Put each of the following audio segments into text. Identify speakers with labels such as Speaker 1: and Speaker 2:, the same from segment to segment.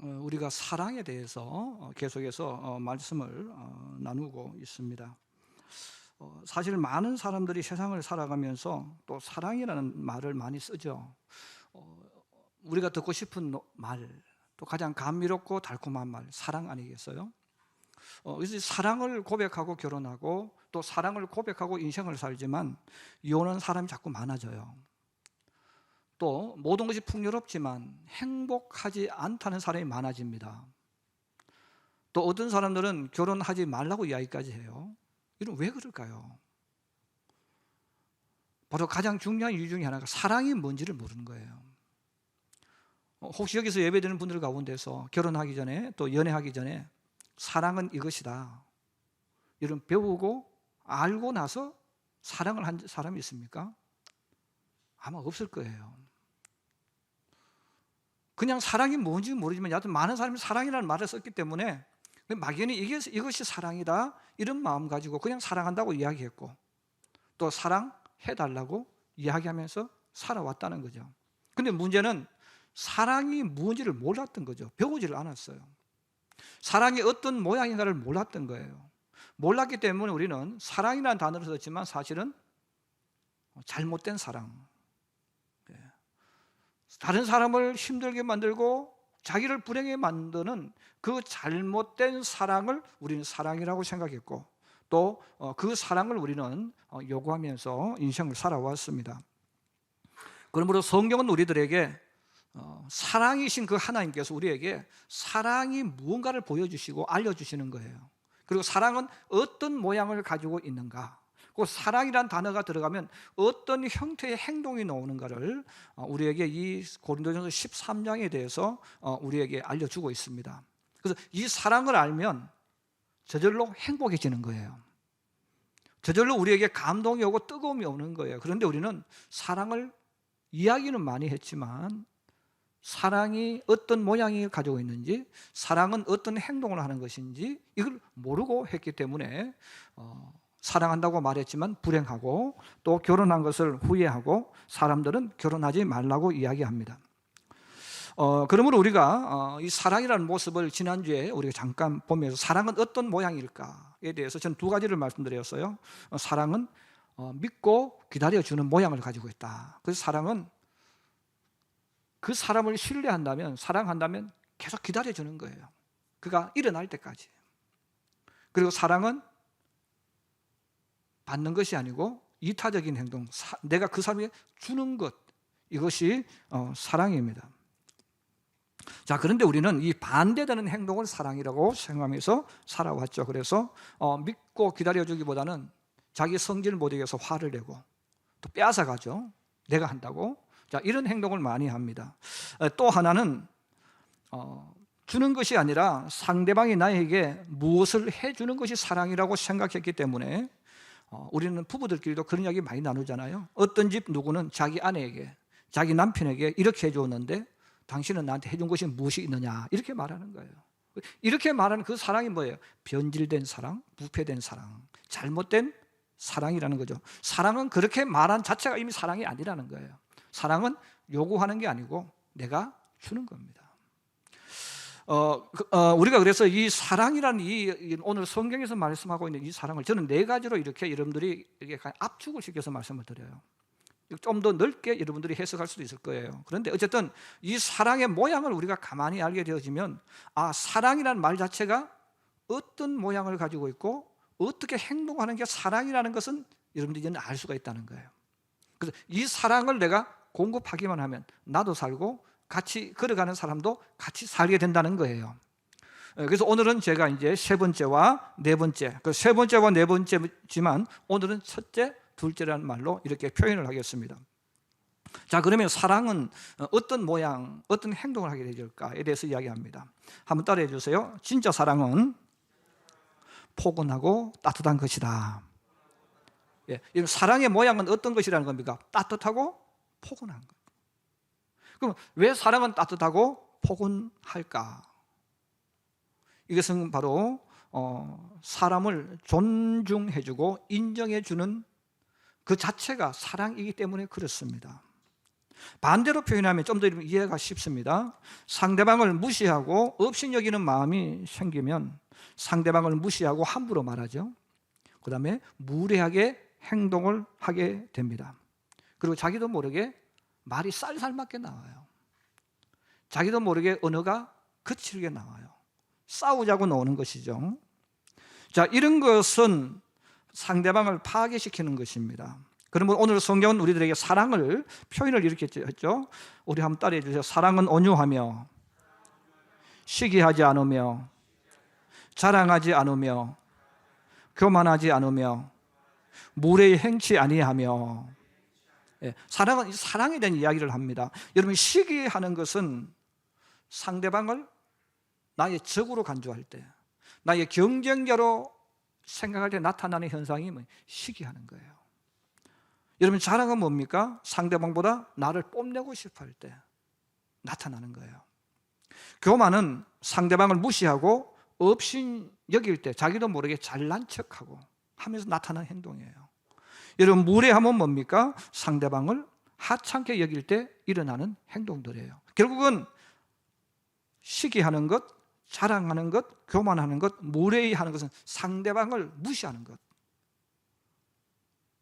Speaker 1: 우리가 사랑에 대해서 계속해서 말씀을 나누고 있습니다. 사실 많은 사람들이 세상을 살아가면서 또 사랑이라는 말을 많이 쓰죠. 우리가 듣고 싶은 말, 또 가장 감미롭고 달콤한 말, 사랑 아니겠어요? 그래서 사랑을 고백하고 결혼하고 또 사랑을 고백하고 인생을 살지만 이혼하는 사람이 자꾸 많아져요. 또 모든 것이 풍요롭지만 행복하지 않다는 사람이 많아집니다. 또 어떤 사람들은 결혼하지 말라고 이야기까지 해요. 이건 왜 그럴까요? 바로 가장 중요한 이유 중에 하나가 사랑이 뭔지를 모르는 거예요. 혹시 여기서 예배드리는 분들 가운데서 결혼하기 전에 또 연애하기 전에 사랑은 이것이다, 이런 배우고 알고 나서 사랑을 한 사람이 있습니까? 아마 없을 거예요. 그냥 사랑이 뭔지 모르지만 여하튼 많은 사람이 사랑이라는 말을 썼기 때문에 막연히 이것이 사랑이다 이런 마음 가지고 그냥 사랑한다고 이야기했고 또 사랑해달라고 이야기하면서 살아왔다는 거죠. 근데 문제는 사랑이 뭔지를 몰랐던 거죠. 배우지를 않았어요. 사랑이 어떤 모양인가를 몰랐던 거예요. 몰랐기 때문에 우리는 사랑이라는 단어를 썼지만 사실은 잘못된 사랑, 다른 사람을 힘들게 만들고 자기를 불행하게 만드는 그 잘못된 사랑을 우리는 사랑이라고 생각했고 또 그 사랑을 우리는 요구하면서 인생을 살아왔습니다. 그러므로 성경은 우리들에게 사랑이신 그 하나님께서 우리에게 사랑이 무언가를 보여주시고 알려주시는 거예요. 그리고 사랑은 어떤 모양을 가지고 있는가, 그 사랑이란 단어가 들어가면 어떤 형태의 행동이 나오는가를 우리에게 이 고린도전서 13장에 대해서 우리에게 알려주고 있습니다. 그래서 이 사랑을 알면 저절로 행복해지는 거예요. 저절로 우리에게 감동이 오고 뜨거움이 오는 거예요. 그런데 우리는 사랑을 이야기는 많이 했지만 사랑이 어떤 모양을 가지고 있는지, 사랑은 어떤 행동을 하는 것인지 이걸 모르고 했기 때문에 사랑한다고 말했지만 불행하고 또 결혼한 것을 후회하고 사람들은 결혼하지 말라고 이야기합니다. 그러므로 우리가 이 사랑이라는 모습을 지난주에 우리가 잠깐 보면서 사랑은 어떤 모양일까에 대해서 저는 두 가지를 말씀드렸어요. 사랑은 믿고 기다려주는 모양을 가지고 있다. 그래서 사랑은 그 사람을 신뢰한다면, 사랑한다면 계속 기다려주는 거예요. 그가 일어날 때까지. 그리고 사랑은 받는 것이 아니고 이타적인 행동, 내가 그 사람에게 주는 것, 이것이 사랑입니다. 자, 그런데 우리는 이 반대되는 행동을 사랑이라고 생각하면서 살아왔죠. 그래서 믿고 기다려주기보다는 자기 성질을 못 이겨서 화를 내고 또 빼앗아가죠. 내가 한다고. 자, 이런 행동을 많이 합니다. 또 하나는 주는 것이 아니라 상대방이 나에게 무엇을 해주는 것이 사랑이라고 생각했기 때문에 우리는 부부들끼리도 그런 이야기 많이 나누잖아요. 어떤 집 누구는 자기 아내에게, 자기 남편에게 이렇게 해줬는데 당신은 나한테 해준 것이 무엇이 있느냐, 이렇게 말하는 거예요. 이렇게 말하는 그 사랑이 뭐예요? 변질된 사랑, 부패된 사랑, 잘못된 사랑이라는 거죠. 사랑은 그렇게 말한 자체가 이미 사랑이 아니라는 거예요. 사랑은 요구하는 게 아니고 내가 주는 겁니다. 우리가 그래서 이 사랑이라는 오늘 성경에서 말씀하고 있는 이 사랑을 저는 네 가지로 이렇게 여러분들이 이렇게 압축을 시켜서 말씀을 드려요. 좀 더 넓게 여러분들이 해석할 수도 있을 거예요. 그런데 어쨌든 이 사랑의 모양을 우리가 가만히 알게 되어지면 사랑이라는 말 자체가 어떤 모양을 가지고 있고 어떻게 행동하는 게 사랑이라는 것은 여러분들이 이제는 알 수가 있다는 거예요. 그래서 이 사랑을 내가 공급하기만 하면 나도 살고 같이 걸어가는 사람도 같이 살게 된다는 거예요. 그래서 오늘은 제가 이제 세 번째와 네 번째, 그 세 번째와 네 번째지만 오늘은 첫째, 둘째라는 말로 이렇게 표현을 하겠습니다. 자, 그러면 사랑은 어떤 모양, 어떤 행동을 하게 될까에 대해서 이야기합니다. 한번 따라해 주세요. 진짜 사랑은 포근하고 따뜻한 것이다. 이 사랑의 모양은 어떤 것이라는 겁니까? 따뜻하고 포근한 것. 그럼 왜 사랑은 따뜻하고 포근할까? 이것은 바로 사람을 존중해주고 인정해주는 그 자체가 사랑이기 때문에 그렇습니다. 반대로 표현하면 좀 더 이해가 쉽습니다. 상대방을 무시하고 업신여기는 마음이 생기면 상대방을 무시하고 함부로 말하죠. 그 다음에 무례하게 행동을 하게 됩니다. 그리고 자기도 모르게 말이 쌀쌀맞게 나와요. 자기도 모르게 언어가 거칠게 나와요. 싸우자고 나오는 것이죠. 자, 이런 것은 상대방을 파괴시키는 것입니다. 그러면 오늘 성경은 우리들에게 사랑을 표현을 이렇게 했죠. 우리 한번 따라해 주세요. 사랑은 온유하며 시기하지 않으며 자랑하지 않으며 교만하지 않으며 무례히 행치 아니하며. 사랑은 사랑에 대한 이야기를 합니다. 여러분, 시기하는 것은 상대방을 나의 적으로 간주할 때, 나의 경쟁자로 생각할 때 나타나는 현상이 시기하는 거예요. 여러분, 자랑은 뭡니까? 상대방보다 나를 뽐내고 싶어 할 때 나타나는 거예요. 교만은 상대방을 무시하고 업신 여길 때 자기도 모르게 잘난 척하고 하면서 나타나는 행동이에요. 여러분, 무례함은 뭡니까? 상대방을 하찮게 여길 때 일어나는 행동들이에요. 결국은 시기하는 것, 자랑하는 것, 교만하는 것, 무례히 하는 것은 상대방을 무시하는 것,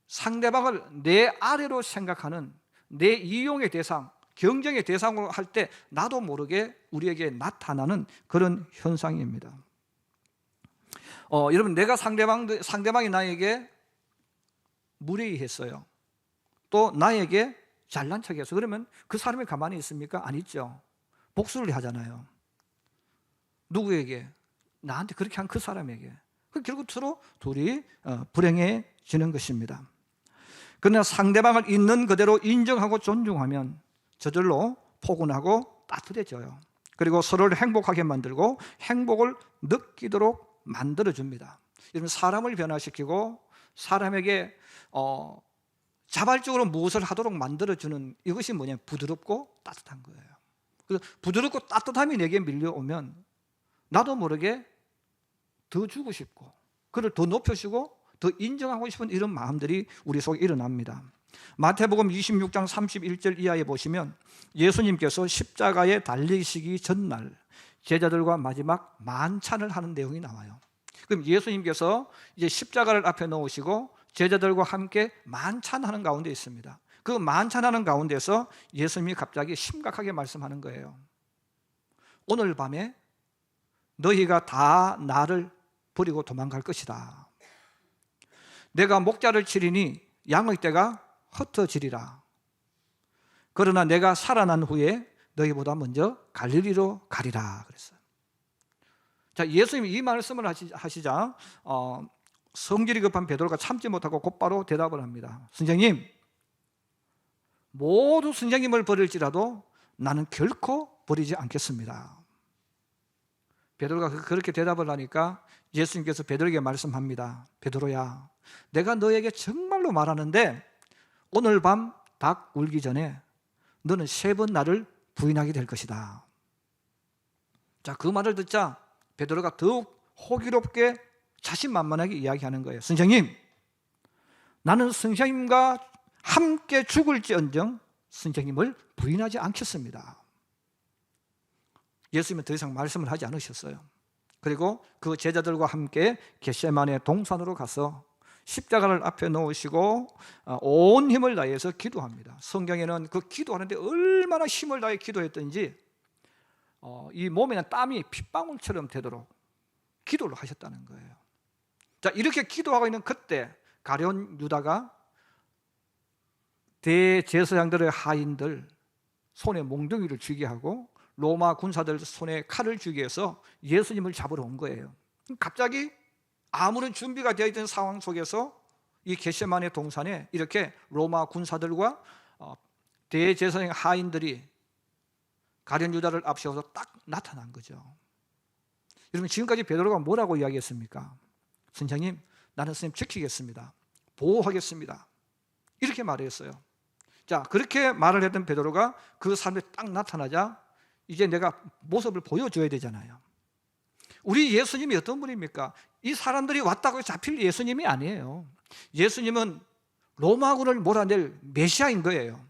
Speaker 1: 상대방을 내 아래로 생각하는, 내 이용의 대상, 경쟁의 대상으로 할 때 나도 모르게 우리에게 나타나는 그런 현상입니다. 여러분, 내가 상대방이 나에게 무례히 했어요. 또 나에게 잘난 척했어. 그러면 그 사람이 가만히 있습니까? 안 있죠. 복수를 하잖아요. 누구에게? 나한테 그렇게 한 그 사람에게. 결국 서로 둘이 불행해지는 것입니다. 그러나 상대방을 있는 그대로 인정하고 존중하면 저절로 포근하고 따뜻해져요. 그리고 서로를 행복하게 만들고 행복을 느끼도록 만들어줍니다. 여러분, 사람을 변화시키고 사람에게 자발적으로 무엇을 하도록 만들어주는 이것이 뭐냐면 부드럽고 따뜻한 거예요. 그래서 부드럽고 따뜻함이 내게 밀려오면 나도 모르게 더 주고 싶고 그를 더 높여주고 더 인정하고 싶은 이런 마음들이 우리 속에 일어납니다. 마태복음 26장 31절 이하에 보시면 예수님께서 십자가에 달리시기 전날 제자들과 마지막 만찬을 하는 내용이 나와요. 그럼 예수님께서 이제 십자가를 앞에 놓으시고 제자들과 함께 만찬하는 가운데 있습니다. 그 만찬하는 가운데서 예수님이 갑자기 심각하게 말씀하는 거예요. 오늘 밤에 너희가 다 나를 버리고 도망갈 것이다. 내가 목자를 치리니 양의 떼가 흩어지리라. 그러나 내가 살아난 후에 너희보다 먼저 갈릴리로 가리라 그랬어요. 자, 예수님이 이 말씀을 하시자 성질이 급한 베드로가 참지 못하고 곧바로 대답을 합니다. 선생님, 모두 선생님을 버릴지라도 나는 결코 버리지 않겠습니다. 베드로가 그렇게 대답을 하니까 예수님께서 베드로에게 말씀합니다. 베드로야, 내가 너에게 정말로 말하는데 오늘 밤 닭 울기 전에 너는 3번 나를 부인하게 될 것이다. 자, 그 말을 듣자 베드로가 더욱 호기롭게 자신만만하게 이야기하는 거예요. 선생님, 나는 선생님과 함께 죽을지언정 선생님을 부인하지 않겠습니다. 예수님은 더 이상 말씀을 하지 않으셨어요. 그리고 그 제자들과 함께 겟세마네 동산으로 가서 십자가를 앞에 놓으시고 온 힘을 다해서 기도합니다. 성경에는 그 기도하는데 얼마나 힘을 다해 기도했던지 이 몸에는 땀이 핏방울처럼 되도록 기도를 하셨다는 거예요. 자, 이렇게 기도하고 있는 그때 가룟 유다가 대제사장들의 하인들 손에 몽둥이를 쥐게 하고 로마 군사들 손에 칼을 쥐게 해서 예수님을 잡으러 온 거예요. 갑자기 아무런 준비가 되어 있던 상황 속에서 이 겟세마네 동산에 이렇게 로마 군사들과 대제사장 하인들이 가룟 유다를 앞세워서 딱 나타난 거죠. 여러분, 지금까지 베드로가 뭐라고 이야기했습니까? 선생님, 나는 선생님 지키겠습니다. 보호하겠습니다. 이렇게 말했어요. 자, 그렇게 말을 했던 베드로가 그 사람들이 딱 나타나자 이제 내가 모습을 보여줘야 되잖아요. 우리 예수님이 어떤 분입니까? 이 사람들이 왔다고 잡힐 예수님이 아니에요. 예수님은 로마군을 몰아낼 메시아인 거예요.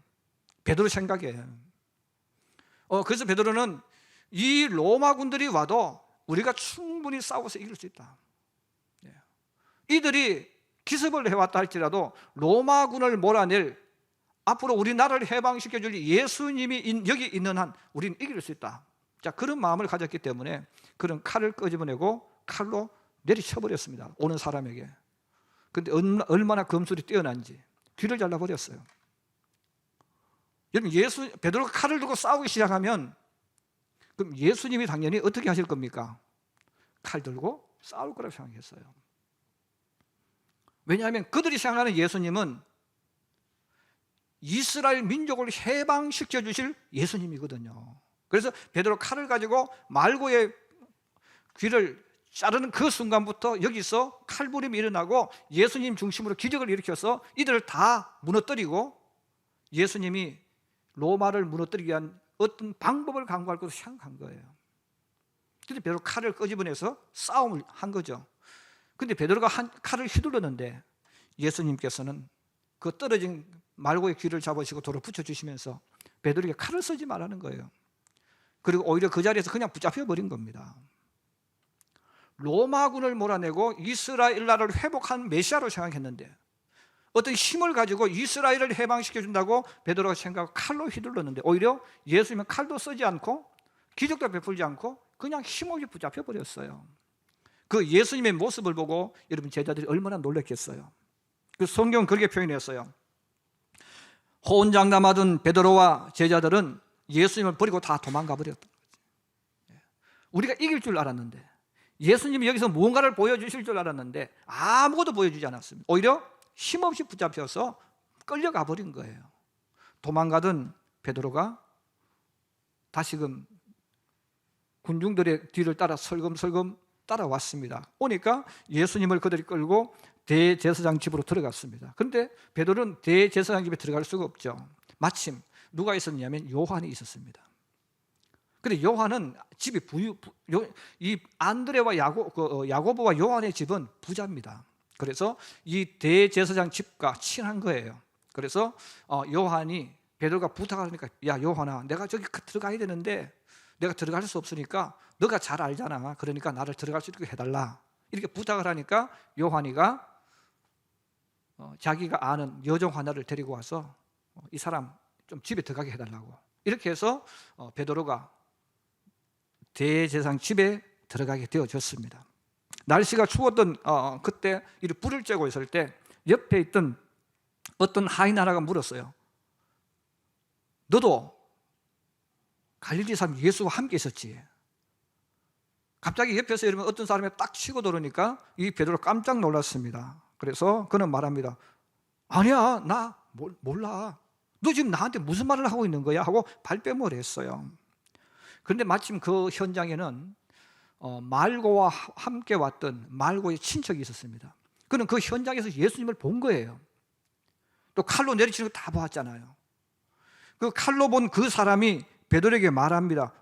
Speaker 1: 베드로 생각에. 그래서 베드로는 이 로마군들이 와도 우리가 충분히 싸워서 이길 수 있다. 이들이 기습을 해왔다 할지라도 로마군을 몰아낼, 앞으로 우리나라를 해방시켜줄 예수님이 여기 있는 한 우리는 이길 수 있다. 자, 그런 마음을 가졌기 때문에 그런 칼을 끄집어내고 칼로 내리쳐버렸습니다. 오는 사람에게. 근데 얼마나 검술이 뛰어난지 뒤를 잘라버렸어요. 여러분, 베드로가 칼을 들고 싸우기 시작하면 그럼 예수님이 당연히 어떻게 하실 겁니까? 칼 들고 싸울 거라고 생각했어요. 왜냐하면 그들이 생각하는 예수님은 이스라엘 민족을 해방시켜 주실 예수님이거든요. 그래서 베드로 칼을 가지고 말고의 귀를 자르는 그 순간부터 여기서 칼부림이 일어나고 예수님 중심으로 기적을 일으켜서 이들을 다 무너뜨리고 예수님이 로마를 무너뜨리기 위한 어떤 방법을 강구할 것을 생각한 거예요. 그런데 베드로 칼을 끄집어내서 싸움을 한 거죠. 근데 베드로가 칼을 휘둘렀는데 예수님께서는 그 떨어진 말고의 귀를 잡으시고 돌을 붙여주시면서 베드로에게 칼을 쓰지 말라는 거예요. 그리고 오히려 그 자리에서 그냥 붙잡혀 버린 겁니다. 로마군을 몰아내고 이스라엘 나라를 회복한 메시아로 생각했는데 어떤 힘을 가지고 이스라엘을 해방시켜준다고 베드로가 생각하고 칼로 휘둘렀는데 오히려 예수님은 칼도 쓰지 않고 기적도 베풀지 않고 그냥 힘없이 붙잡혀 버렸어요. 그 예수님의 모습을 보고 여러분 제자들이 얼마나 놀랐겠어요. 그 성경은 그렇게 표현했어요. 호언장담하던 베드로와 제자들은 예수님을 버리고 다 도망가 버렸다. 우리가 이길 줄 알았는데, 예수님이 여기서 무언가를 보여주실 줄 알았는데 아무것도 보여주지 않았습니다. 오히려 힘없이 붙잡혀서 끌려가 버린 거예요. 도망가던 베드로가 다시금 군중들의 뒤를 따라 설금설금 따라왔습니다. 오니까 예수님을 그들이 끌고 대제사장 집으로 들어갔습니다. 그런데 베드로는 대제사장 집에 들어갈 수가 없죠. 마침 누가 있었냐면 요한이 있었습니다. 그런데 요한은 집이 이 안드레와 야고보와 요한의 집은 부자입니다. 그래서 이 대제사장 집과 친한 거예요. 그래서 요한이 베드로가 부탁을 하니까, 야 요한아, 내가 저기 들어가야 되는데 내가 들어갈 수 없으니까 너가 잘 알잖아. 그러니까 나를 들어갈 수 있게 해달라. 이렇게 부탁을 하니까 요한이가 자기가 아는 여종 하나를 데리고 와서 이 사람 좀 집에 들어가게 해달라고. 이렇게 해서 베드로가 대제사장 집에 들어가게 되어졌습니다. 날씨가 추웠던 그때 불을 쬐고 있을 때 옆에 있던 어떤 하인 하나가 물었어요. 너도 갈릴리 사람 예수와 함께 있었지? 갑자기 옆에서 여러분 어떤 사람이 딱 치고 들어오니까 이 베드로 깜짝 놀랐습니다. 그래서 그는 말합니다. 아니야, 나 몰라. 너 지금 나한테 무슨 말을 하고 있는 거야? 하고 발뺌을 했어요. 그런데 마침 그 현장에는 말고와 함께 왔던 말고의 친척이 있었습니다. 그는 그 현장에서 예수님을 본 거예요. 또 칼로 내리치는 거 다 보았잖아요. 그 칼로 본 그 사람이 베드로에게 말합니다.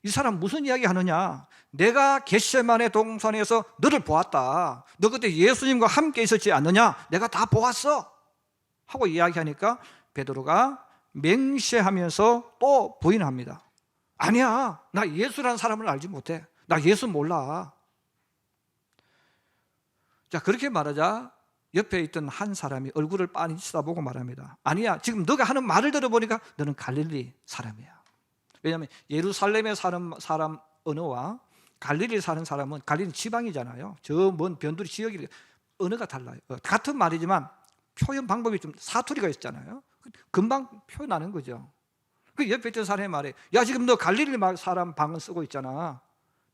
Speaker 1: 이 사람 무슨 이야기 하느냐? 내가 겟세마네 동산에서 너를 보았다. 너 그때 예수님과 함께 있었지 않느냐? 내가 다 보았어 하고 이야기하니까 베드로가 맹세하면서 또 부인합니다. 아니야, 나 예수라는 사람을 알지 못해. 나 예수 몰라. 자, 그렇게 말하자 옆에 있던 한 사람이 얼굴을 빤히 쳐다보고 말합니다. 아니야, 지금 너가 하는 말을 들어보니까 너는 갈릴리 사람이야. 왜냐하면 예루살렘에 사는 사람 언어와 갈릴리 사는 사람은, 갈릴리 지방이잖아요. 저 먼 변두리 지역이 언어가 달라요. 같은 말이지만 표현 방법이 좀 사투리가 있잖아요. 금방 표현하는 거죠. 그 옆에 있던 사람이 말해, 야 지금 너 갈릴리 사람 방언 쓰고 있잖아.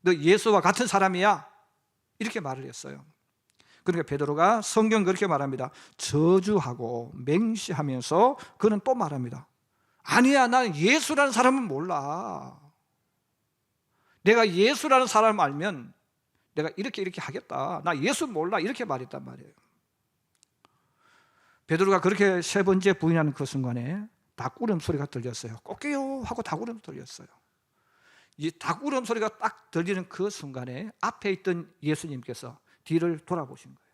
Speaker 1: 너 예수와 같은 사람이야. 이렇게 말을 했어요. 그러니까 베드로가 성경 그렇게 말합니다. 저주하고 맹세하면서 그는 또 말합니다. 아니야, 나는 예수라는 사람은 몰라. 내가 예수라는 사람을 알면 내가 이렇게 하겠다. 나 예수 몰라. 이렇게 말했단 말이에요. 베드로가 그렇게 세 번째 부인하는 그 순간에 닭울음 소리가 들렸어요. 꺾여요 하고 닭울음 들렸어요. 이 닭울음 소리가 딱 들리는 그 순간에 앞에 있던 예수님께서 뒤를 돌아보신 거예요.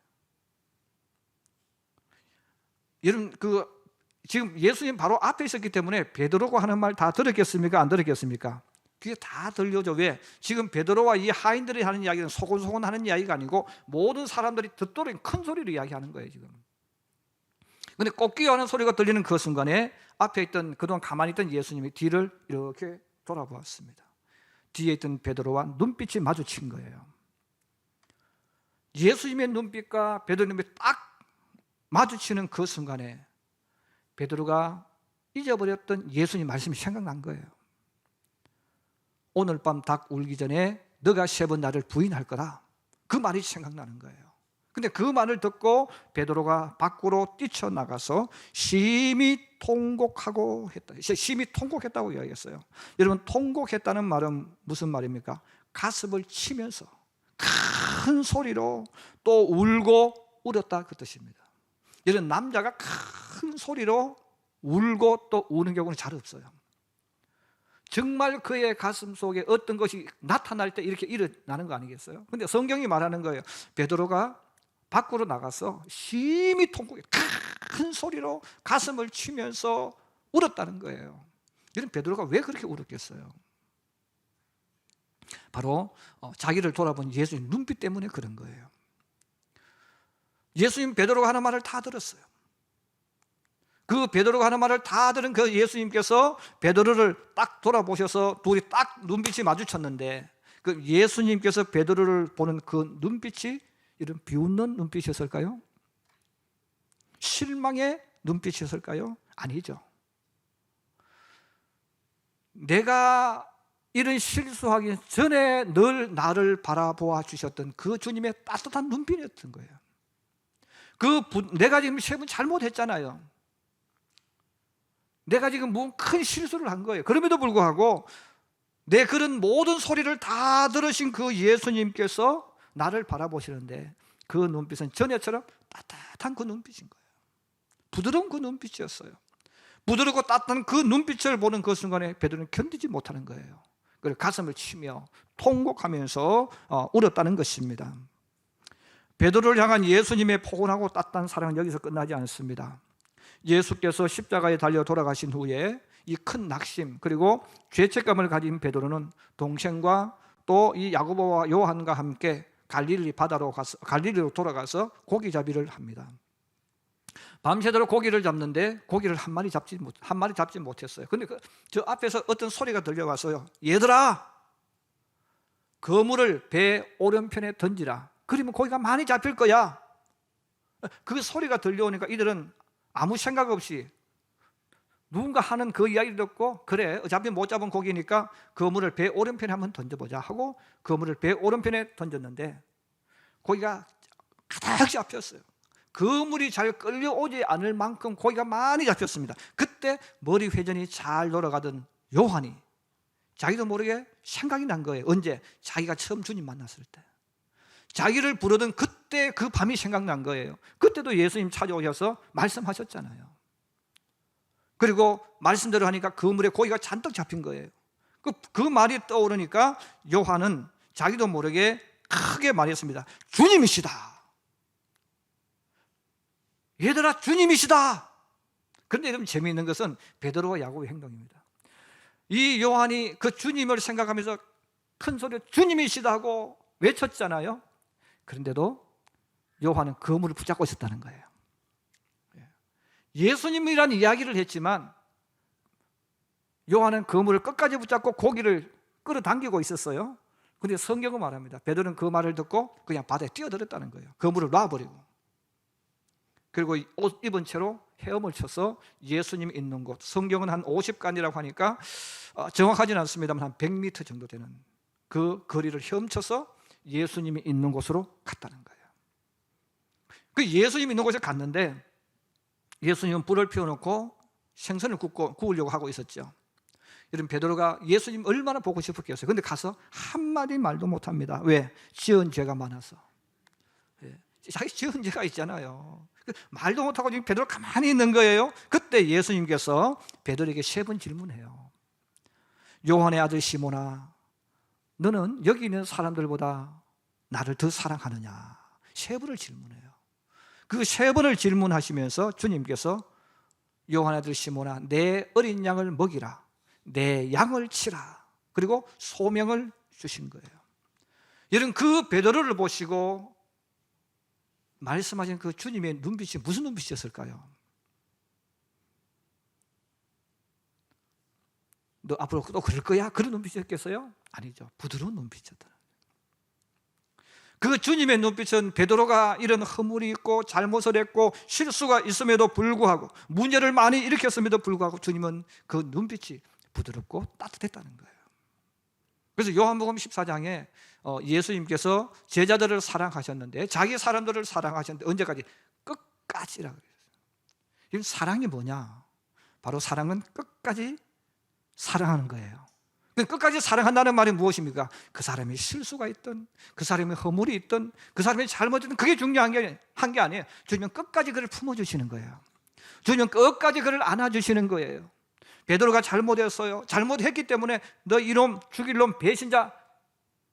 Speaker 1: 여러분, 그 지금 예수님 바로 앞에 있었기 때문에 베드로가 하는 말 다 들었겠습니까? 안 들었겠습니까? 그게 다 들려죠. 왜? 지금 베드로와 이 하인들이 하는 이야기는 소곤소곤 하는 이야기가 아니고 모든 사람들이 듣도록 큰 소리로 이야기하는 거예요, 지금. 근데 꺾이하는 소리가 들리는 그 순간에 앞에 있던 그동안 가만히 있던 예수님이 뒤를 이렇게 돌아보았습니다. 뒤에 있던 베드로와 눈빛이 마주친 거예요. 예수님의 눈빛과 베드로의 눈빛이 딱 마주치는 그 순간에 베드로가 잊어버렸던 예수님 말씀이 생각난 거예요. 오늘 밤 닭 울기 전에 너가 3번 나를 부인할 거다. 그 말이 생각나는 거예요. 근데 그 말을 듣고 베드로가 밖으로 뛰쳐나가서 심히 통곡하고 했다. 심히 통곡했다고 이야기했어요. 여러분, 통곡했다는 말은 무슨 말입니까? 가슴을 치면서 큰 소리로 또 울고 울었다, 그 뜻입니다. 이런 남자가 큰 소리로 울고 또 우는 경우는 잘 없어요. 정말 그의 가슴 속에 어떤 것이 나타날 때 이렇게 일어나는 거 아니겠어요? 근데 성경이 말하는 거예요. 베드로가 밖으로 나가서 심히 통곡해 큰 소리로 가슴을 치면서 울었다는 거예요. 이런 베드로가 왜 그렇게 울었겠어요? 바로 자기를 돌아본 예수님 눈빛 때문에 그런 거예요. 예수님 베드로가 하는 말을 다 들었어요. 그 베드로가 하는 말을 다 들은 그 예수님께서 베드로를 딱 돌아보셔서 둘이 딱 눈빛이 마주쳤는데, 그 예수님께서 베드로를 보는 그 눈빛이 이런 비웃는 눈빛이었을까요? 실망의 눈빛이었을까요? 아니죠. 내가 이런 실수하기 전에 늘 나를 바라보아 주셨던 그 주님의 따뜻한 눈빛이었던 거예요. 내가 지금 세번 잘못했잖아요. 내가 지금 뭔 큰 실수를 한 거예요. 그럼에도 불구하고 내 그런 모든 소리를 다 들으신 그 예수님께서 나를 바라보시는데 그 눈빛은 전에처럼 따뜻한 그 눈빛인 거예요. 부드러운 그 눈빛이었어요. 부드럽고 따뜻한 그 눈빛을 보는 그 순간에 베드로는 견디지 못하는 거예요. 그래서 가슴을 치며 통곡하면서 울었다는 것입니다. 베드로를 향한 예수님의 포근하고 따뜻한 사랑은 여기서 끝나지 않습니다. 예수께서 십자가에 달려 돌아가신 후에 이 큰 낙심 그리고 죄책감을 가진 베드로는 동생과 또 이 야고보와 요한과 함께 갈릴리로 돌아가서 고기잡이를 합니다. 밤새도록 고기를 잡는데 고기를 한 마리 잡지 못했어요. 근데 저 앞에서 어떤 소리가 들려와서요. 얘들아, 그물을 배 오른편에 던지라. 그러면 고기가 많이 잡힐 거야. 그 소리가 들려오니까 이들은 아무 생각 없이 누군가 하는 그 이야기를 듣고, 그래 어차피 못 잡은 고기니까 그물을 배 오른편에 한번 던져보자 하고 그물을 배 오른편에 던졌는데 고기가 가득 잡혔어요. 그물이 잘 끌려오지 않을 만큼 고기가 많이 잡혔습니다. 그때 머리 회전이 잘 돌아가던 요한이 자기도 모르게 생각이 난 거예요. 언제? 자기가 처음 주님 만났을 때, 자기를 부르던 그때 그 밤이 생각난 거예요. 그때도 예수님 찾아오셔서 말씀하셨잖아요. 그리고 말씀대로 하니까 그물에 고기가 잔뜩 잡힌 거예요. 그 말이 떠오르니까 요한은 자기도 모르게 크게 말했습니다. 주님이시다. 얘들아, 주님이시다. 그런데 여러분, 재미있는 것은 베드로와 야고보의 행동입니다. 이 요한이 그 주님을 생각하면서 큰 소리로 주님이시다 하고 외쳤잖아요. 그런데도 요한은 그물을 붙잡고 있었다는 거예요. 예수님이라는 이야기를 했지만 요한은 그물을 끝까지 붙잡고 고기를 끌어당기고 있었어요. 그런데 성경은 말합니다. 베드로는 그 말을 듣고 그냥 바다에 뛰어들었다는 거예요. 그물을 놔버리고. 그리고 옷 입은 채로 헤엄을 쳐서 예수님이 있는 곳, 성경은 한 50간이라고 하니까 정확하지는 않습니다만 한 100m 정도 되는 그 거리를 헤엄쳐서 예수님이 있는 곳으로 갔다는 거예요. 그 예수님이 있는 곳에 갔는데 예수님은 불을 피워놓고 생선을 구우려고 하고 있었죠. 여러분, 베드로가 예수님 얼마나 보고 싶었겠어요. 그런데 가서 한마디 말도 못합니다. 왜? 지은 죄가 많아서. 자기 지은 죄가 있잖아요. 말도 못하고 지금 베드로 가만히 있는 거예요. 그때 예수님께서 베드로에게 3번 질문해요. 요한의 아들 시몬아, 너는 여기 있는 사람들보다 나를 더 사랑하느냐? 3번을 질문해요. 그 3번을 질문하시면서 주님께서 요한 아들 시몬아, 내 어린 양을 먹이라, 내 양을 치라. 그리고 소명을 주신 거예요. 여러분, 그 베드로를 보시고 말씀하신 그 주님의 눈빛이 무슨 눈빛이었을까요? 너 앞으로 또 그럴 거야? 그런 눈빛이었겠어요? 아니죠. 부드러운 눈빛이었다. 그 주님의 눈빛은 베드로가 이런 허물이 있고 잘못을 했고 실수가 있음에도 불구하고, 문제를 많이 일으켰음에도 불구하고 주님은 그 눈빛이 부드럽고 따뜻했다는 거예요. 그래서 요한복음 14장에 예수님께서 제자들을 사랑하셨는데, 자기 사람들을 사랑하셨는데 언제까지? 끝까지라고 그랬어요. 사랑이 뭐냐? 바로 사랑은 끝까지 사랑하는 거예요. 끝까지 사랑한다는 말이 무엇입니까? 그 사람이 실수가 있든, 그 사람이 허물이 있든, 그 사람이 잘못했든 그게 중요한 게 아니에요. 주님은 끝까지 그를 품어주시는 거예요. 주님은 끝까지 그를 안아주시는 거예요. 베드로가 잘못했어요. 잘못했기 때문에 너 이놈, 죽일 놈, 배신자,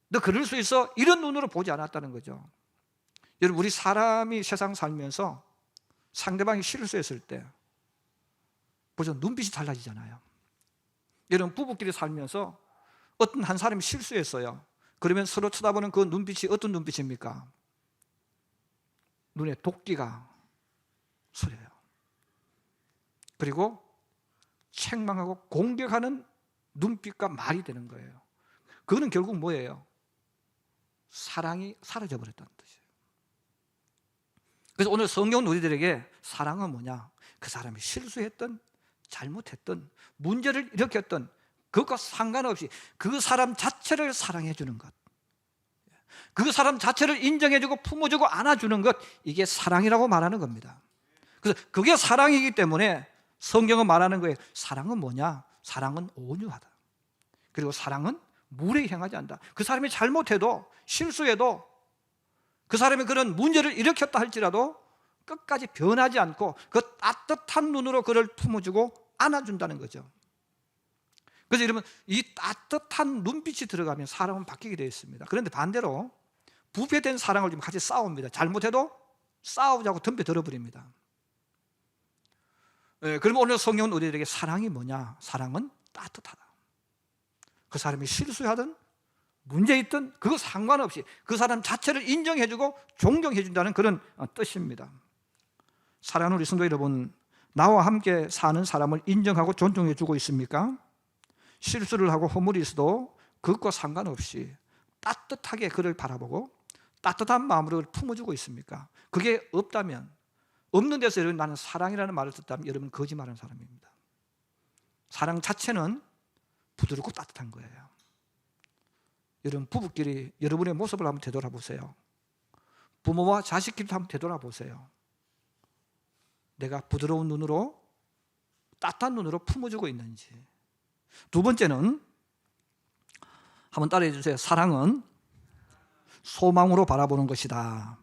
Speaker 1: 너 그럴 수 있어? 이런 눈으로 보지 않았다는 거죠. 여러분, 우리 사람이 세상 살면서 상대방이 실수했을 때 벌써 눈빛이 달라지잖아요. 여러분, 부부끼리 살면서 어떤 한 사람이 실수했어요. 그러면 서로 쳐다보는 그 눈빛이 어떤 눈빛입니까? 눈에 도끼가 서려요. 그리고 책망하고 공격하는 눈빛과 말이 되는 거예요. 그거는 결국 뭐예요? 사랑이 사라져버렸다는 뜻이에요. 그래서 오늘 성경은 우리들에게 사랑은 뭐냐? 그 사람이 실수했던, 잘못했던, 문제를 일으켰던 그것과 상관없이 그 사람 자체를 사랑해 주는 것, 그 사람 자체를 인정해주고 품어주고 안아주는 것, 이게 사랑이라고 말하는 겁니다. 그래서 그게 사랑이기 때문에 성경은 말하는 거예요. 사랑은 뭐냐? 사랑은 온유하다. 그리고 사랑은 무례히 행하지 않는다. 그 사람이 잘못해도, 실수해도, 그 사람이 그런 문제를 일으켰다 할지라도 끝까지 변하지 않고 그 따뜻한 눈으로 그를 품어주고 안아준다는 거죠. 그래서 여러분, 이 따뜻한 눈빛이 들어가면 사람은 바뀌게 되어 있습니다. 그런데 반대로 부패된 사랑을 좀 같이 싸웁니다. 잘못해도 싸우자고 덤벼 들어버립니다. 그러면 오늘 성경은 우리들에게 사랑이 뭐냐? 사랑은 따뜻하다. 그 사람이 실수하든 문제 있든 그거 상관없이 그 사람 자체를 인정해주고 존경해준다는 그런 뜻입니다. 사랑하는 우리 성도 여러분, 나와 함께 사는 사람을 인정하고 존중해주고 있습니까? 실수를 하고 허물이 있어도 그것과 상관없이 따뜻하게 그를 바라보고 따뜻한 마음으로 품어주고 있습니까? 그게 없다면, 없는 데서 여러분 나는 사랑이라는 말을 듣다면 여러분 거짓말하는 사람입니다. 사랑 자체는 부드럽고 따뜻한 거예요. 여러분, 부부끼리 여러분의 모습을 한번 되돌아보세요. 부모와 자식끼리도 한번 되돌아보세요. 내가 부드러운 눈으로, 따뜻한 눈으로 품어주고 있는지. 두 번째는 한번 따라해 주세요. 사랑은 소망으로 바라보는 것이다.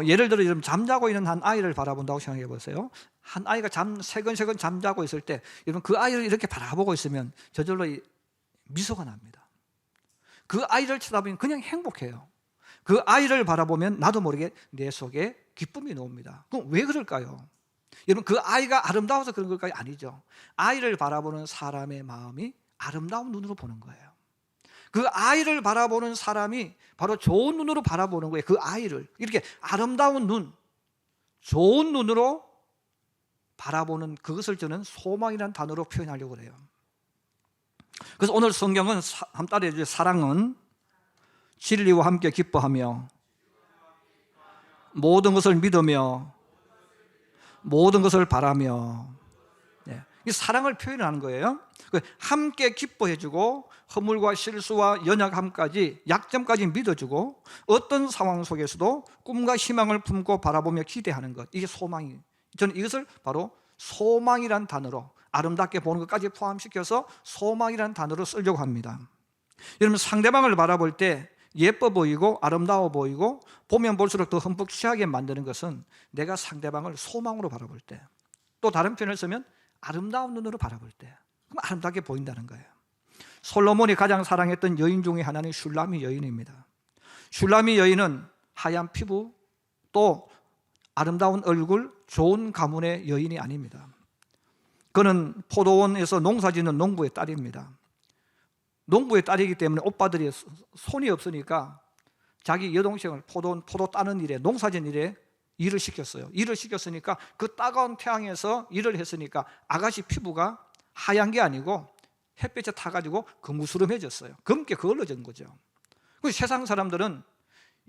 Speaker 1: 예를 들어 여러분, 잠자고 있는 한 아이를 바라본다고 생각해 보세요. 한 아이가 세근세근 잠자고 있을 때 여러분, 그 아이를 이렇게 바라보고 있으면 저절로 미소가 납니다. 그 아이를 쳐다보면 그냥 행복해요. 그 아이를 바라보면 나도 모르게 내 속에 기쁨이 나옵니다. 그럼 왜 그럴까요? 여러분, 그 아이가 아름다워서 그런 걸까요? 아니죠. 아이를 바라보는 사람의 마음이 아름다운 눈으로 보는 거예요. 그 아이를 바라보는 사람이 바로 좋은 눈으로 바라보는 거예요. 그 아이를 이렇게 아름다운 눈, 좋은 눈으로 바라보는 그것을 저는 소망이라는 단어로 표현하려고 해요. 그래서 오늘 성경은 한번 따라해 주세요. 사랑은 진리와 함께 기뻐하며 모든 것을 믿으며 모든 것을 바라며, 이 사랑을 표현하는 거예요. 함께 기뻐해주고 허물과 실수와 연약함까지, 약점까지 믿어주고 어떤 상황 속에서도 꿈과 희망을 품고 바라보며 기대하는 것, 이게 소망이, 저는 이것을 바로 소망이란 단어로, 아름답게 보는 것까지 포함시켜서 소망이란 단어로 쓰려고 합니다. 여러분, 상대방을 바라볼 때 예뻐 보이고 아름다워 보이고 보면 볼수록 더 흠뻑 취하게 만드는 것은 내가 상대방을 소망으로 바라볼 때, 또 다른 표현을 쓰면 아름다운 눈으로 바라볼 때, 그럼 아름답게 보인다는 거예요. 솔로몬이 가장 사랑했던 여인 중에 하나는 슐라미 여인입니다. 슐라미 여인은 하얀 피부, 또 아름다운 얼굴, 좋은 가문의 여인이 아닙니다. 그는 포도원에서 농사짓는 농부의 딸입니다. 농부의 딸이기 때문에 오빠들이 손이 없으니까 자기 여동생을 포도 따는 일에, 농사짓는 일에 일을 시켰어요. 일을 시켰으니까 그 따가운 태양에서 일을 했으니까 아가씨 피부가 하얀 게 아니고 햇볕에 타가지고 거무스름해졌어요. 검게 그을러진 거죠. 그래서 세상 사람들은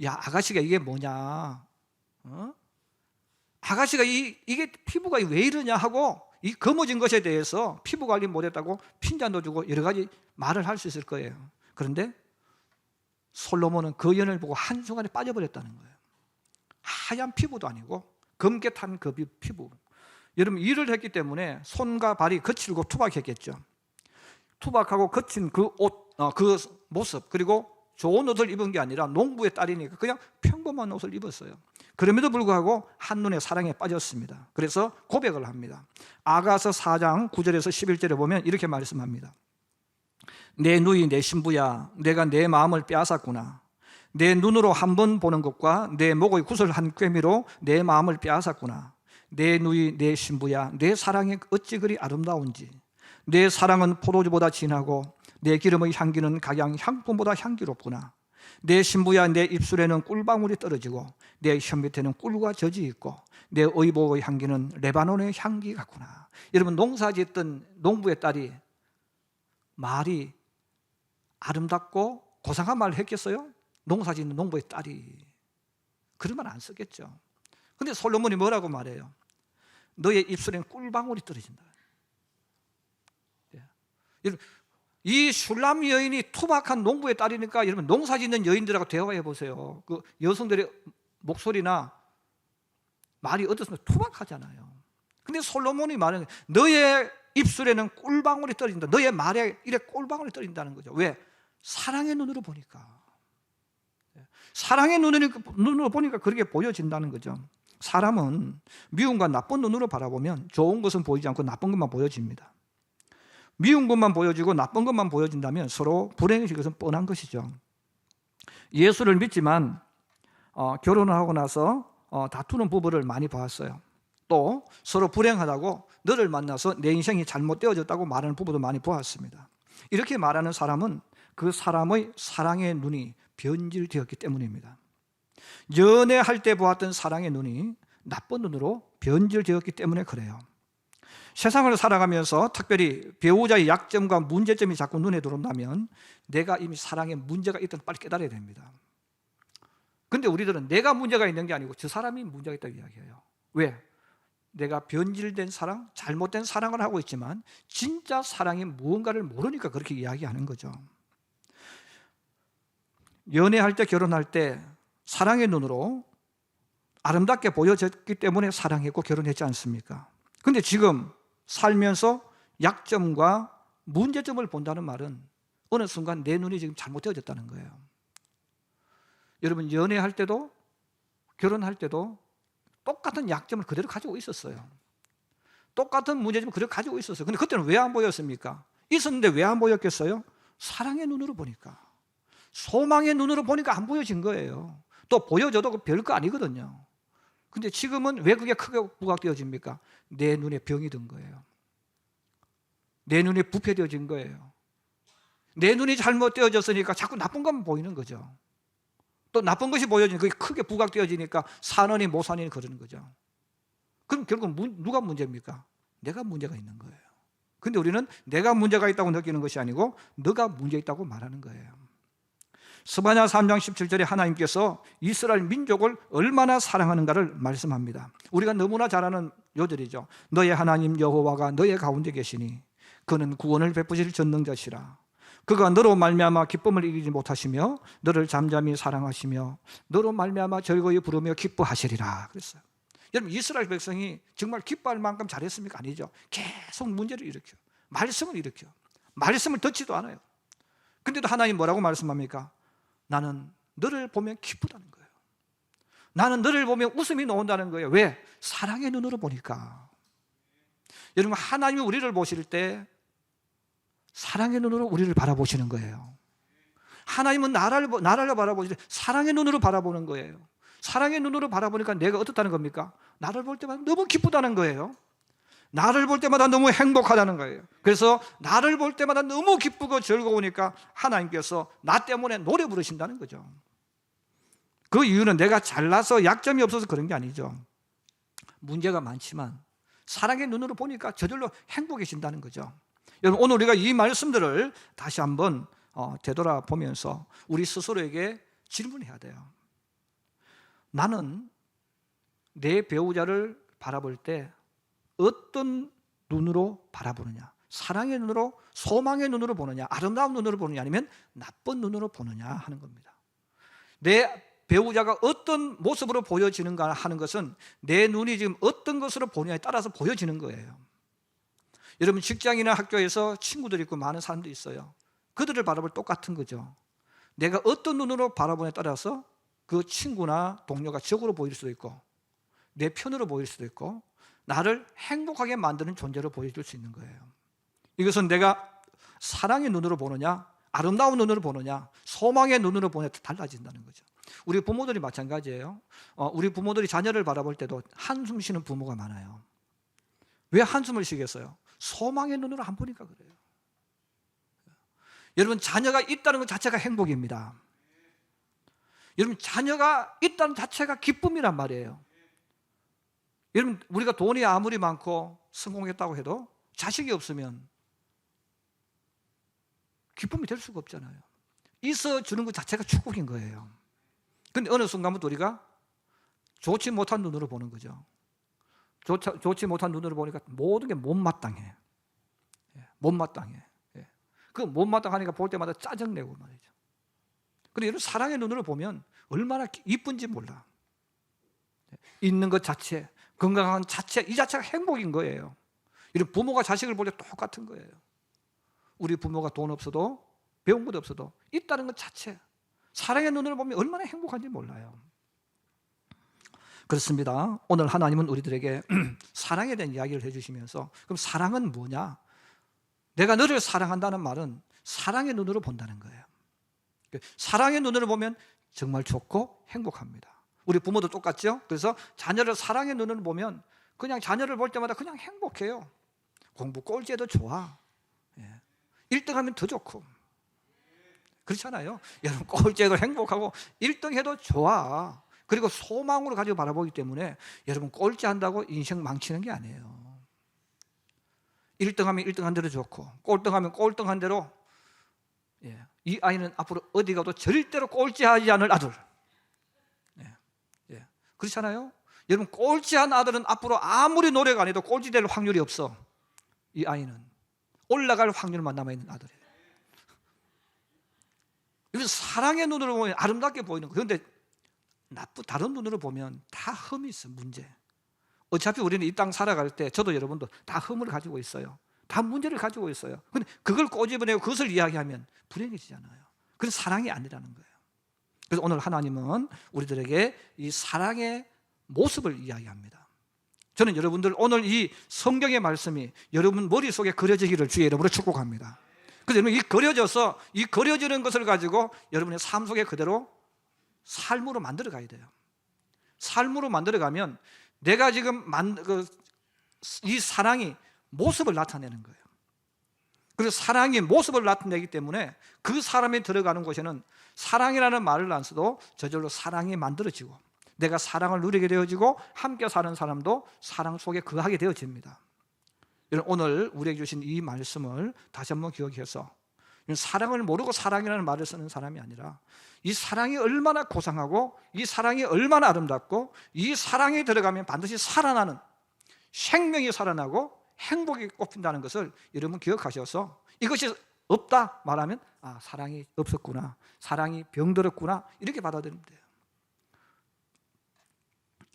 Speaker 1: 야, 아가씨가 이게 뭐냐, 아가씨가 이게 피부가 왜 이러냐 하고 이 검어진 것에 대해서 피부 관리 못했다고 핀잔도 주고 여러 가지 말을 할 수 있을 거예요. 그런데 솔로몬은 그 연을 보고 한순간에 빠져버렸다는 거예요. 하얀 피부도 아니고 검게 탄 그 피부. 여러분, 일을 했기 때문에 손과 발이 거칠고 투박했겠죠. 투박하고 거친 그 옷, 그 모습, 그리고 좋은 옷을 입은 게 아니라 농부의 딸이니까 그냥 평범한 옷을 입었어요. 그럼에도 불구하고 한눈에 사랑에 빠졌습니다. 그래서 고백을 합니다. 아가서 4장 9절에서 11절에 보면 이렇게 말씀합니다. 내 누이 내 신부야, 내가 내 마음을 빼앗았구나. 내 눈으로 한 번 보는 것과 내 목의 구슬한 꿰미로 내 마음을 빼앗았구나. 내 누이 내 신부야, 내 사랑이 어찌 그리 아름다운지. 내 사랑은 포도주보다 진하고 내 기름의 향기는 각양 향품보다 향기롭구나. 내 신부야, 내 입술에는 꿀방울이 떨어지고 내 혀 밑에는 꿀과 젖이 있고 내 의복의 향기는 레바논의 향기 같구나. 여러분, 농사짓던 농부의 딸이 말이 아름답고 고상한 말을 했겠어요? 농사짓는 농부의 딸이 그런 말 안 쓰겠죠. 근데 솔로몬이 뭐라고 말해요? 너의 입술에는 꿀방울이 떨어진다. 여러분, 이 슐람 여인이 투박한 농부의 딸이니까 여러분, 농사짓는 여인들하고 대화해 보세요. 그 여성들의 목소리나 말이 어떻습니까? 투박하잖아요. 근데 솔로몬이 말하는 너의 입술에는 꿀방울이 떨어진다. 너의 말에 이래 꿀방울이 떨어진다는 거죠. 왜? 사랑의 눈으로 보니까. 사랑의 눈으로 보니까 그렇게 보여진다는 거죠. 사람은 미움과 나쁜 눈으로 바라보면 좋은 것은 보이지 않고 나쁜 것만 보여집니다. 미운 것만 보여지고 나쁜 것만 보여진다면 서로 불행해질 것은 뻔한 것이죠. 예수를 믿지만 결혼을 하고 나서 다투는 부부를 많이 봤어요. 또 서로 불행하다고 너를 만나서 내 인생이 잘못되어졌다고 말하는 부부도 많이 보았습니다. 이렇게 말하는 사람은 그 사람의 사랑의 눈이 변질되었기 때문입니다. 연애할 때 보았던 사랑의 눈이 나쁜 눈으로 변질되었기 때문에 그래요. 세상을 살아가면서 특별히 배우자의 약점과 문제점이 자꾸 눈에 들어온다면 내가 이미 사랑에 문제가 있다는 빨리 깨달아야 됩니다. 그런데 우리들은 내가 문제가 있는 게 아니고 저 사람이 문제가 있다고 이야기해요. 왜? 내가 변질된 사랑, 잘못된 사랑을 하고 있지만 진짜 사랑이 무언가를 모르니까 그렇게 이야기하는 거죠. 연애할 때, 결혼할 때 사랑의 눈으로 아름답게 보여졌기 때문에 사랑했고 결혼했지 않습니까? 그런데 지금 살면서 약점과 문제점을 본다는 말은 어느 순간 내 눈이 지금 잘못되어졌다는 거예요. 여러분, 연애할 때도 결혼할 때도 똑같은 약점을 그대로 가지고 있었어요. 똑같은 문제점을 그대로 가지고 있었어요. 근데 그때는 왜 안 보였습니까? 있었는데 왜 안 보였겠어요? 사랑의 눈으로 보니까, 소망의 눈으로 보니까 안 보여진 거예요. 또 보여줘도 별거 아니거든요. 근데 지금은 왜 그게 크게 부각되어집니까? 내 눈에 병이 든 거예요. 내 눈에 부패되어진 거예요. 내 눈이 잘못되어졌으니까 자꾸 나쁜 것만 보이는 거죠. 또 나쁜 것이 보여지니까 그게 크게 부각되어지니까 산원이 모산이 그러는 거죠. 그럼 결국 누가 문제입니까? 내가 문제가 있는 거예요. 근데 우리는 내가 문제가 있다고 느끼는 것이 아니고 너가 문제 있다고 말하는 거예요. 스바냐 3장 17절에 하나님께서 이스라엘 민족을 얼마나 사랑하는가를 말씀합니다. 우리가 너무나 잘 아는 요절이죠. 너의 하나님 여호와가 너의 가운데 계시니 그는 구원을 베푸실 전능자시라. 그가 너로 말미암아 기쁨을 이기지 못하시며 너를 잠잠히 사랑하시며 너로 말미암아 즐거이 부르며 기뻐하시리라 그랬어요. 여러분, 이스라엘 백성이 정말 기뻐할 만큼 잘했습니까? 아니죠. 계속 문제를 일으켜, 말씀을 일으켜, 말씀을 듣지도 않아요. 근데도 하나님 뭐라고 말씀합니까? 나는 너를 보면 기쁘다는 거예요. 나는 너를 보면 웃음이 나온다는 거예요. 왜? 사랑의 눈으로 보니까. 여러분, 하나님이 우리를 보실 때 사랑의 눈으로 우리를 바라보시는 거예요. 하나님은 나를 바라보실 때 사랑의 눈으로 바라보는 거예요. 사랑의 눈으로 바라보니까 내가 어떻다는 겁니까? 나를 볼 때마다 너무 기쁘다는 거예요. 나를 볼 때마다 너무 행복하다는 거예요. 그래서 나를 볼 때마다 너무 기쁘고 즐거우니까 하나님께서 나 때문에 노래 부르신다는 거죠. 그 이유는 내가 잘나서 약점이 없어서 그런 게 아니죠. 문제가 많지만 사랑의 눈으로 보니까 저절로 행복해진다는 거죠. 여러분, 오늘 우리가 이 말씀들을 다시 한번 되돌아보면서 우리 스스로에게 질문해야 돼요. 나는 내 배우자를 바라볼 때 어떤 눈으로 바라보느냐? 사랑의 눈으로, 소망의 눈으로 보느냐, 아름다운 눈으로 보느냐, 아니면 나쁜 눈으로 보느냐 하는 겁니다. 내 배우자가 어떤 모습으로 보여지는가 하는 것은 내 눈이 지금 어떤 것으로 보느냐에 따라서 보여지는 거예요. 여러분, 직장이나 학교에서 친구들이 있고 많은 사람들이 있어요. 그들을 바라볼 똑같은 거죠. 내가 어떤 눈으로 바라보냐에 따라서 그 친구나 동료가 적으로 보일 수도 있고 내 편으로 보일 수도 있고 나를 행복하게 만드는 존재로 보여줄 수 있는 거예요. 이것은 내가 사랑의 눈으로 보느냐, 아름다운 눈으로 보느냐, 소망의 눈으로 보느냐 달라진다는 거죠. 우리 부모들이 마찬가지예요. 우리 부모들이 자녀를 바라볼 때도 한숨 쉬는 부모가 많아요. 왜 한숨을 쉬겠어요? 소망의 눈으로 안 보니까 그래요. 여러분, 자녀가 있다는 것 자체가 행복입니다. 여러분, 자녀가 있다는 자체가 기쁨이란 말이에요. 여러분, 우리가 돈이 아무리 많고 성공했다고 해도 자식이 없으면 기쁨이 될 수가 없잖아요. 있어주는 것 자체가 축복인 거예요. 그런데 어느 순간부터 우리가 좋지 못한 눈으로 보는 거죠. 좋지 못한 눈으로 보니까 모든 게 못마땅해. 못마땅해. 그 못마땅하니까 볼 때마다 짜증내고 말이죠. 그런데 여러분, 사랑의 눈으로 보면 얼마나 이쁜지 몰라. 있는 것 자체, 건강한 자체, 이 자체가 행복인 거예요. 이런 부모가 자식을 볼 때 똑같은 거예요. 우리 부모가 돈 없어도 배운 것 없어도 있다는 것 자체, 사랑의 눈으로 보면 얼마나 행복한지 몰라요. 그렇습니다. 오늘 하나님은 우리들에게 사랑에 대한 이야기를 해주시면서, 그럼 사랑은 뭐냐? 내가 너를 사랑한다는 말은 사랑의 눈으로 본다는 거예요. 사랑의 눈으로 보면 정말 좋고 행복합니다. 우리 부모도 똑같죠? 그래서 자녀를 사랑의 눈으로 보면 그냥 자녀를 볼 때마다 그냥 행복해요. 공부 꼴찌해도 좋아. 1등하면 더 좋고. 그렇잖아요. 여러분, 꼴찌해도 행복하고 1등해도 좋아. 그리고 소망으로 가지고 바라보기 때문에 여러분, 꼴찌한다고 인생 망치는 게 아니에요. 1등하면 1등한 대로 좋고 꼴등하면 꼴등한 대로, 이 아이는 앞으로 어디 가도 절대로 꼴찌하지 않을 아들. 그렇잖아요. 여러분, 꼴찌한 아들은 앞으로 아무리 노력 안 해도 꼴찌 될 확률이 없어. 이 아이는 올라갈 확률만 남아있는 아들이에요. 여러분, 사랑의 눈으로 보면 아름답게 보이는 거예요. 그런데 다른 눈으로 보면 다 흠이 있어. 문제. 어차피 우리는 이 땅 살아갈 때 저도 여러분도 다 흠을 가지고 있어요. 다 문제를 가지고 있어요. 근데 그걸 꼬집어내고 그것을 이야기하면 불행해지잖아요. 그건 사랑이 아니라는 거예요. 그래서 오늘 하나님은 우리들에게 이 사랑의 모습을 이야기합니다. 저는 여러분들 오늘 이 성경의 말씀이 여러분 머릿속에 그려지기를 주의 이름으로 축복합니다. 그래서 여러분, 이 그려지는 것을 가지고 여러분의 삶 속에 그대로 삶으로 만들어 가야 돼요. 삶으로 만들어 가면 내가 지금 이 사랑이 모습을 나타내는 거예요. 그래서 사랑이 모습을 나타내기 때문에 그 사람이 들어가는 곳에는 사랑이라는 말을 안 써도 저절로 사랑이 만들어지고 내가 사랑을 누리게 되어지고 함께 사는 사람도 사랑 속에 거하게 되어집니다. 여러분, 오늘 우리에게 주신 이 말씀을 다시 한번 기억해서 사랑을 모르고 사랑이라는 말을 쓰는 사람이 아니라 이 사랑이 얼마나 고상하고 이 사랑이 얼마나 아름답고 이 사랑이 들어가면 반드시 살아나는, 생명이 살아나고 행복이 꼽힌다는 것을 여러분 기억하셔서 이것이 없다 말하면 사랑이 없었구나, 사랑이 병들었구나, 이렇게 받아들이면 돼요.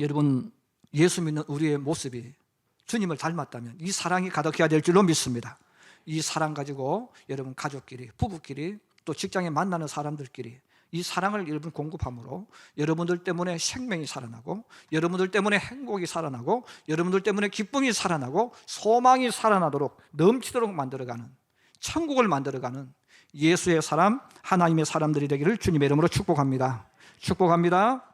Speaker 1: 여러분, 예수 믿는 우리의 모습이 주님을 닮았다면 이 사랑이 가득해야 될 줄로 믿습니다. 이 사랑 가지고 여러분 가족끼리, 부부끼리, 또 직장에 만나는 사람들끼리 이 사랑을 여러분 공급함으로 여러분들 때문에 생명이 살아나고 여러분들 때문에 행복이 살아나고 여러분들 때문에 기쁨이 살아나고 소망이 살아나도록 넘치도록 만들어가는, 천국을 만들어가는 예수의 사람, 하나님의 사람들이 되기를 주님의 이름으로 축복합니다. 축복합니다.